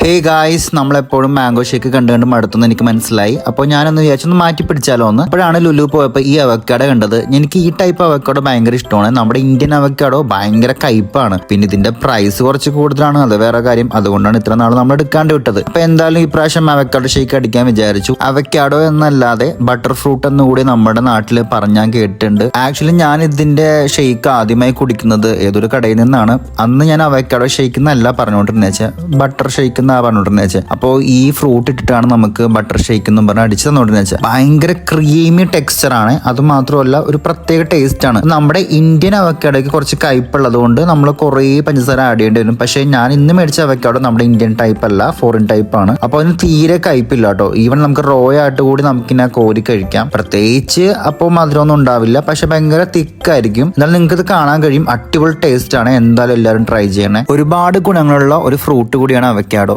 Hey guys, നമ്മളെപ്പോഴും mango shake കണ്ട് മടുത്തുനിന്ന് എനിക്ക് മനസ്സിലായി. അപ്പോൾ ഞാനൊന്ന് വിചാരിച്ചൊന്ന് മാറ്റി പിടിച്ചാലോ എന്ന്. അപ്പോഴാണ് ലുലു പോയപ്പോൾ ഈ അവക്കാഡോ കണ്ടത്. എനിക്ക് ഈ ടൈപ്പ് അവക്കാഡോ ഭയങ്കര ഇഷ്ടമാണ്. നമ്മുടെ ഇന്ത്യൻ അവക്കാഡോ ഭയങ്കര കയ്പാണ്. പിന്നെ ഇതിന്റെ പ്രൈസ് കുറച്ച് കൂടുതലാണ്, അത് വേറെ കാര്യം. അതുകൊണ്ടാണ് ഇത്ര നാൾ നമ്മൾ എടുക്കാണ്ട് വിട്ടത്. അപ്പൊ എന്തായാലും ഈ പ്രാവശ്യം അവക്കാഡോ ഷേക്ക് അടിക്കാൻ വിചാരിച്ചു. അവക്കാഡോ എന്നല്ലാതെ ബട്ടർ ഫ്രൂട്ട് എന്നുകൂടി നമ്മുടെ നാട്ടിൽ പറഞ്ഞാൽ കേട്ടിട്ടുണ്ട്. ആക്ച്വലി ഞാൻ ഇതിന്റെ ഷേക്ക് ആദ്യമായി കുടിക്കുന്നത് ഏതൊരു കടയിൽ നിന്നാണ്. അന്ന് ഞാൻ അവക്കാഡോ ഷേക്ക് എന്നല്ല പറഞ്ഞുകൊണ്ടിരുന്ന വെച്ചാൽ ബട്ടർ ഷേക്ക് പറഞ്ഞിട്ടുണ്ടെന്ന് വെച്ചാൽ. അപ്പോൾ ഈ ഫ്രൂട്ട് ഇട്ടിട്ടാണ് നമുക്ക് ബട്ടർ ഷേക്ക് എന്നും പറഞ്ഞ് അടിച്ചു തന്നോണ്ടെന്ന് വെച്ചാൽ. ഭയങ്കര ക്രീമി ടെക്സ്ചർ ആണ്. അത് മാത്രമല്ല ഒരു പ്രത്യേക ടേസ്റ്റ് ആണ്. നമ്മുടെ ഇന്ത്യൻ അവക്കാഡോയ്ക്ക് കുറച്ച് കയ്പുള്ളത് കൊണ്ട് നമ്മൾ കുറേ പഞ്ചസാര ആഡ് ചെയ്യേണ്ടി വരും. പക്ഷേ ഞാൻ ഇന്ന് മേടിച്ച അവക്കാഡോ നമ്മുടെ ഇന്ത്യൻ ടൈപ്പ് അല്ല, ഫോറിൻ ടൈപ്പ് ആണ്. അപ്പോൾ അതിന് തീരെ കയ്പില്ല കേട്ടോ. ഈവൻ നമുക്ക് റോ ആയിട്ട് കൂടി നമുക്കിങ്ങനെ കോരി കഴിക്കാം. പ്രത്യേകിച്ച് അപ്പോൾ മധുരമൊന്നും ഉണ്ടാവില്ല, പക്ഷെ ഭയങ്കര തിക്കായിരിക്കും. എന്നാൽ നിങ്ങൾക്ക് ഇത് കാണാൻ കഴിയും. അടിപൊളി ടേസ്റ്റ് ആണ്. എന്തായാലും എല്ലാവരും ട്രൈ ചെയ്യണേ. ഒരുപാട് ഗുണങ്ങളുള്ള ഒരു ഫ്രൂട്ട് കൂടിയാണ് അവക്കാഡോ.